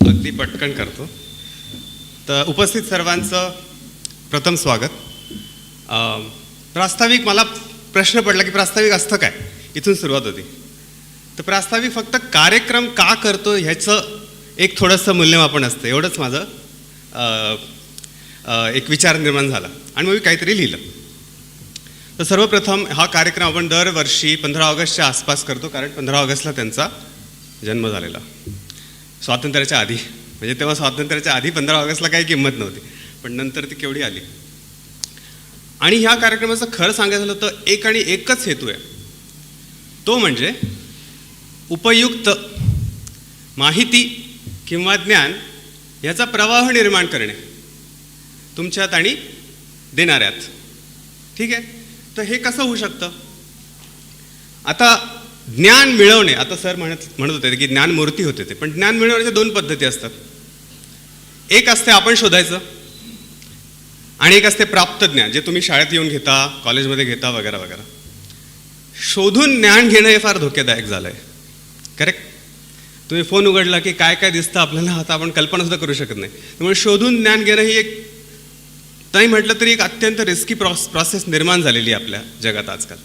अगदी पटकन करतो. तर उपस्थित सर्वांचं प्रथम स्वागत. प्रास्ताविक मला प्रश्न पडला की प्रास्ताविक असतं काय, इथून सुरुवात होती. तर प्रास्ताविक फक्त कार्यक्रम का करतो ह्याचं एक थोडंसं मूल्यमापन असतं, एवढंच माझं एक विचार निर्माण झाला आणि मग मी काहीतरी लिहिलं. तर सर्वप्रथम हा कार्यक्रम आपण दरवर्षी 15 ऑगस्टच्या आसपास करतो, कारण 15 ऑगस्टला त्यांचा जन्म झालेला, स्वातंत्र्याच्या आधी. म्हणजे तेव्हा स्वातंत्र्याच्या आधी 15 ऑगस्टला काही किंमत नव्हती, पण नंतर ती केवढी आली. आणि ह्या कार्यक्रमाचं खरं सांगायचं झालं तर एक आणि एकच हेतू आहे, तो म्हणजे उपयुक्त माहिती किंवा ज्ञान याचा प्रवाह निर्माण करणे तुमच्यात आणि देणाऱ्यात. ठीक आहे. तर हे कसं होऊ शकतं? आता ज्ञान मिळवणे, आता सर म्हणत होते की ज्ञान मूर्ती होते ते, पण ज्ञान मिळवण्याच्या दोन पद्धती असतात. एक असते आपण शोधायचं आणि एक असते प्राप्त ज्ञान, जे तुम्ही शाळेत येऊन घेता, कॉलेजमध्ये घेता वगैरे वगैरे. शोधून ज्ञान घेणं हे फार धोकेदायक झालं आहे. करेक्ट. तुम्ही फोन उघडला की काय काय दिसतं आपल्याला, आता आपण कल्पना सुद्धा करू शकत नाही. त्यामुळे शोधून ज्ञान घेणं ही एक, नाही म्हटलं तरी एक अत्यंत रिस्की प्रोसेस निर्माण झालेली आहे आपल्या जगात आजकाल.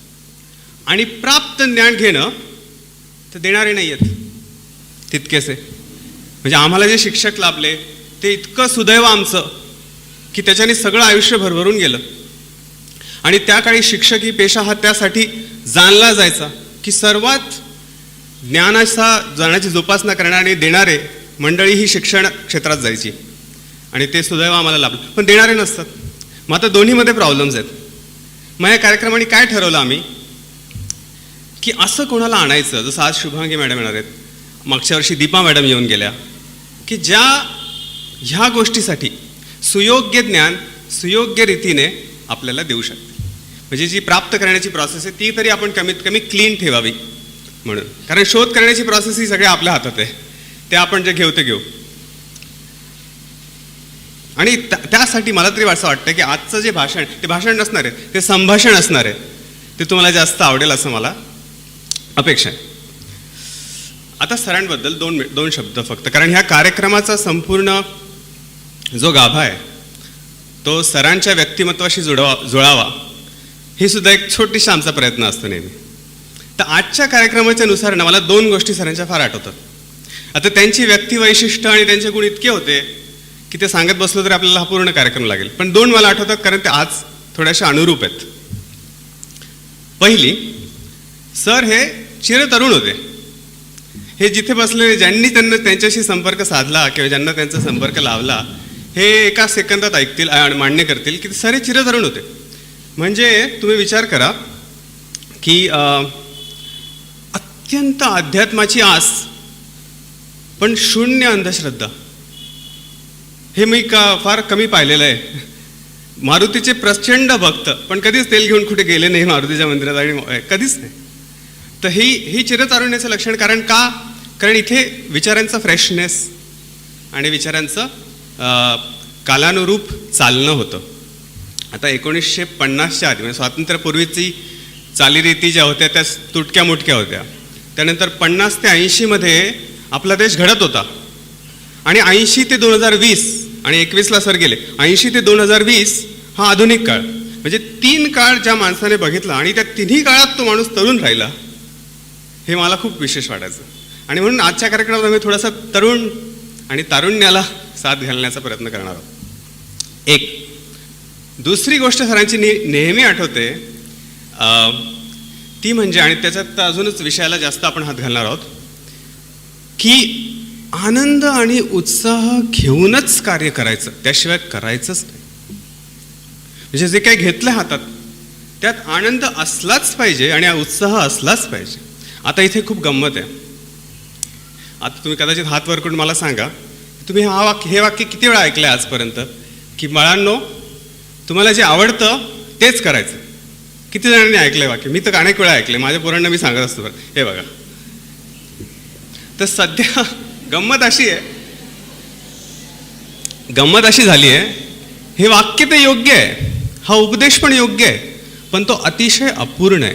आणि प्राप्त ज्ञान घेणं तर देणारे नाही आहेत तितकेसे. म्हणजे आम्हाला जे शिक्षक लाभले ते इतकं सुदैव आमचं की त्याच्याने सगळं आयुष्य भरभरून गेलं. आणि त्या काळी शिक्षक ही पेशा हा त्यासाठी जाणला जायचा की सर्वात ज्ञानाची जोपासना करणारे देणारे मंडळी ही शिक्षण क्षेत्रात जायची, आणि ते सुदैव आम्हाला लाभलं. पण देणारे नसतात. मग आता दोन्हीमध्ये प्रॉब्लेम्स आहेत. मग या कार्यक्रमाने काय ठरवलं आम्ही की असं कोणाला आणायचं, जसं आज शुभांगी मॅडम येणार आहेत, मागच्या वर्षी दीपा मॅडम येऊन गेल्या, की ज्या ह्या गोष्टीसाठी सुयोग्य ज्ञान सुयोग्य रीतीने आपल्याला देऊ शकते. म्हणजे जी प्राप्त करण्याची प्रोसेस आहे ती तरी आपण कमीत कमी क्लीन ठेवावी म्हणून. कारण शोध करण्याची प्रोसेस ही सगळ्या आपल्या हातात आहे, ते आपण जे घेऊ ते घेऊ. आणि त्यासाठी मला तरी असं वाटतं की आजचं जे भाषण, ते भाषण नसणार आहे, ते संभाषण असणार आहे. ते तुम्हाला जास्त आवडेल असं मला अपेक्षा आहे. आता सरांबद्दल दोन शब्द फक्त, कारण ह्या कार्यक्रमाचा संपूर्ण जो गाभा आहे तो सरांच्या व्यक्तिमत्वाशी जुळावा, ही सुद्धा एक छोटीशी आमचा प्रयत्न असतो नेहमी. तर आजच्या कार्यक्रमाच्या नुसार ना मला दोन गोष्टी सरांच्या फार आठवतात. आता त्यांची व्यक्तिवैशिष्ट्य आणि त्यांचे गुण इतके होते की ते सांगत बसलो तरी आपल्याला हा पूर्ण कार्यक्रम लागेल, पण दोन मला आठवतात कारण ते आज थोड्याशा अनुरूप आहेत. पहिली, सर हे चिरतरुण होते. हे जिथे बसलेले ज्यांनी त्यांच्याशी संपर्क साधला किंवा ज्यांना त्यांचा संपर्क लावला हे एका सेकंदात ऐकतील आणि मान्य करतील की सर हे चिरतरुण होते. म्हणजे तुम्ही विचार करा की अत्यंत अध्यात्माची आस पण शून्य अंधश्रद्धा, हे मी फार कमी पाहिलेलं आहे. मारुतीचे प्रचंड भक्त पण कधीच तेल घेऊन कुठे गेले नाही मारुतीच्या मंदिरात, आणि कधीच नाही. तर ही चिरतारुण्याचं लक्षण. कारण इथे विचारांचा फ्रेशनेस आणि विचारांचं कालानुरूप चालणं होतं. आता 1950च्या आधी म्हणजे स्वातंत्र्यापूर्वीची चालीरीती ज्या होत्या त्या तुटक्या मुटक्या होत्या. त्यानंतर 50 ते 80मध्ये आपला देश घडत होता, आणि 80 ते 2020 आणि 21ला सर गेले. 80 ते 2020 हा आधुनिक काळ, म्हणजे 3 काळ ज्या माणसाने बघितला आणि त्या तिन्ही काळात तो माणूस तरुण राहिला, हे मला खूप विशेष वाटायचं. आणि म्हणून आजच्या कार्यक्रमात आम्ही थोडासा तरुण आणि तारुण्याला साथ घालण्याचा प्रयत्न करणार आहोत. एक दुसरी गोष्ट सरांची नेहमी आठवते ती म्हणजे, आणि त्याच्यात अजूनच विषयाला जास्त आपण हात घालणार आहोत, की आनंद आणि उत्साह घेऊनच कार्य करायचं, त्याशिवाय करायचंच नाही. म्हणजे जे काही घेतलं हातात त्यात आनंद असलाच पाहिजे आणि उत्साह असलाच पाहिजे. आता इथे खूप गंमत आहे. आता तुम्ही कदाचित हात वर करून मला सांगा, तुम्ही हे वाक्य किती वेळा ऐकलं आहे आजपर्यंत, की बाळांनो तुम्हाला जे आवडतं तेच करायचं. किती जणांनी ऐकलंय वाक्य? मी तर अनेक वेळा ऐकले, माझ्या पोरांना मी सांगत असतो. हे बघा, तर सध्या गंमत अशी झाली आहे, हे वाक्य ते योग्य आहे, हा उपदेश पण योग्य आहे, पण तो अतिशय अपूर्ण आहे.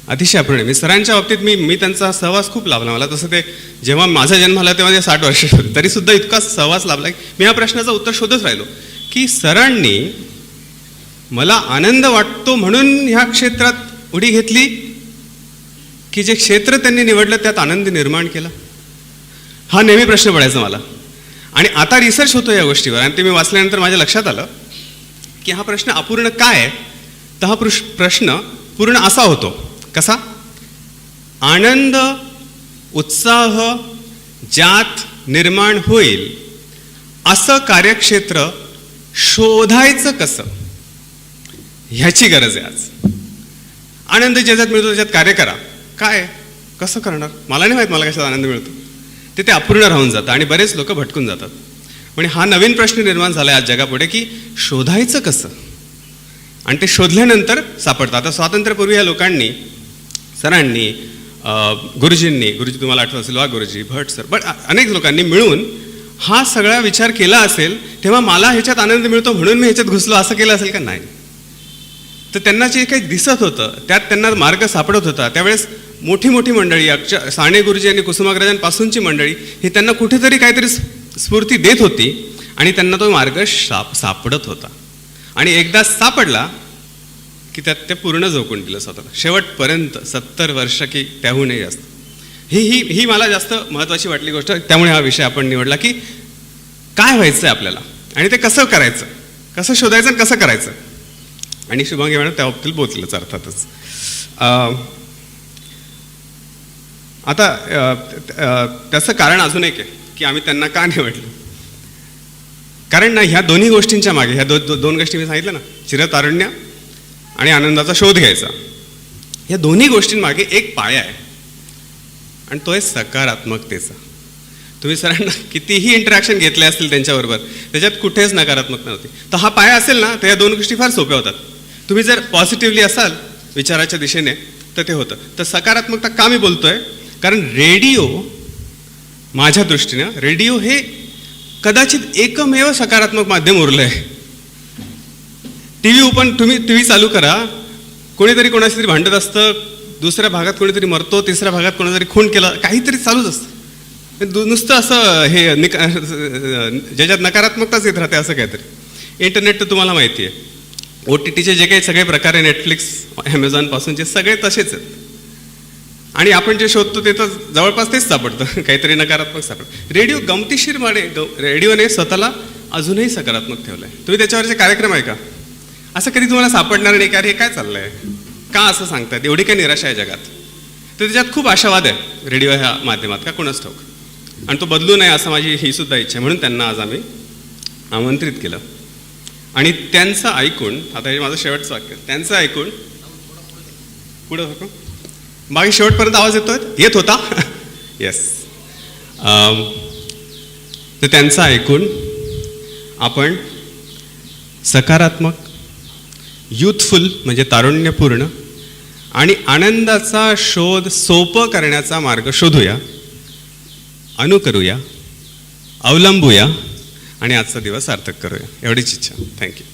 अतिशय अपूर्ण आहे. मी सरांच्या बाबतीत मी त्यांचा सहवास खूप लाभला मला. तसं ते जेव्हा माझा जन्म झाला तेव्हा ते 60 वर्ष होते, तरीसुद्धा इतका सहवास लाभला की मी या प्रश्नाचं उत्तर शोधत राहिलो की सरांनी मला आनंद वाटतो म्हणून ह्या क्षेत्रात उडी घेतली की जे क्षेत्र त्यांनी निवडलं त्यात आनंद निर्माण केला. हा नेहमी प्रश्न पडायचा मला. आणि आता रिसर्च होतो या गोष्टीवर आणि ते मी वाचल्यानंतर माझ्या लक्षात आलं की हा प्रश्न अपूर्ण काय आहे. तर हा प्रश्न पूर्ण असा होतो. कसा? आनंद उत्साह ज्यात निर्माण होईल असं कार्यक्षेत्र शोधायचं कसं, ह्याची गरज आहे आज. आनंद ज्याच्यात मिळतो त्याच्यात कार्य करा. काय कसं करणार मला नाही माहीत, मला कशात आनंद मिळतो ते अपूर्ण राहून जातं आणि बरेच लोक भटकून जातात. पण हा नवीन प्रश्न निर्माण झाला आहे आज जगापुढे की शोधायचं कसं, आणि ते शोधल्यानंतर सापडतं. आता स्वातंत्र्यापूर्वी या लोकांनी, सरांनी, गुरुजी तुम्हाला आठवत असेल, वा गुरुजी, भट सर, पण अनेक लोकांनी मिळून हा सगळा विचार केला असेल. तेव्हा मला ह्याच्यात आनंद मिळतो म्हणून मी ह्याच्यात घुसलो असं केलं असेल का? नाही. तर त्यांना जे काही दिसत होतं त्यात त्यांना मार्ग सापडत होता. त्यावेळेस मोठी मोठी मंडळी, साने गुरुजी आणि कुसुमाग्रजांपासूनची मंडळी ही त्यांना कुठेतरी काहीतरी स्फूर्ती देत होती आणि त्यांना तो मार्ग सापडत होता. आणि एकदा सापडला की त्यात ते पूर्ण झोकून दिलं स्वतःला शेवटपर्यंत, 70 वर्ष की त्याहूनही जास्त. ही मला जास्त महत्त्वाची वाटली गोष्ट. त्यामुळे हा विषय आपण निवडला की काय व्हायचं आहे आपल्याला आणि ते कसं करायचं, कसं शोधायचं आणि कसं करायचं. आणि शुभांगी मॅडम त्याबाबतीत बोलतीलच अर्थातच. आता त्याचं कारण अजून एक आहे की आम्ही त्यांना का निवडलं. कारण ना ह्या दोन्ही गोष्टींच्या मागे, ह्या दोन गोष्टी मी सांगितलं ना, चिरतारुण्य आणि आनंदाचा शोध घ्यायचा, ह्या दोन्ही गोष्टींमागे एक पाया आहे आणि तो आहे सकारात्मकतेचा. तुम्ही सरांना कितीही इंटरॅक्शन घेतले असतील त्यांच्याबरोबर, त्याच्यात कुठेच नकारात्मक नव्हती. तर हा पाया असेल ना तर या दोन गोष्टी फार सोप्या होतात. तुम्ही जर पॉझिटिव्हली असाल विचाराच्या दिशेने तर ते होतं. तर सकारात्मकता का मी बोलतोय, कारण रेडिओ, माझ्या दृष्टीनं रेडिओ हे कदाचित एकमेव सकारात्मक माध्यम उरलं आहे. तुम्ही टीव्ही चालू करा, कोणीतरी कोणाशी तरी भांडत असतं, दुसऱ्या भागात कोणीतरी मरतो, तिसऱ्या भागात कोणीतरी खून केला, काहीतरी चालूच असतं. नुसतं असं हे ज्याच्यात नकारात्मकताच येत राहते असं काहीतरी. इंटरनेट तर तुम्हाला माहिती आहे, OTTचे जे काही सगळे प्रकार आहे, नेटफ्लिक्स, ॲमेझॉनपासूनचे सगळे तसेच आहेत. आणि आपण जे शोधतो ते तर जवळपास तेच सापडतं, काहीतरी नकारात्मक सापडतं. रेडिओ गमतीशीरपणे रेडिओने स्वतःला अजूनही सकारात्मक ठेवलं आहे. तुम्ही त्याच्यावरचे कार्यक्रम आहे का, असं कधी तुम्हाला सापडणार नाही का अरे हे काय चाललं आहे, का असं सांगतात, एवढी काय निराशा आहे जगात. तर त्याच्यात खूप आशावाद आहे रेडिओ ह्या माध्यमात, का कोणाच ठाऊक. आणि तो बदलू नये असं माझी ही सुद्धा इच्छा आहे. म्हणून त्यांना आज आम्ही आमंत्रित केलं. आणि त्यांचं ऐकून, आता हे माझं शेवटचं वाक्य, त्यांचं ऐकून पुढं होतो बाकी शेवटपर्यंत आवाज येत होता येस. तर त्यांचं ऐकून आपण सकारात्मक, युथफुल म्हणजे तारुण्यपूर्ण आणि आनंदाचा शोध सोपं करण्याचा मार्ग शोधूया, अनुकरूया, अवलंबूया आणि आजचा दिवस सार्थक करूया. एवढीच इच्छा. थँक्यू.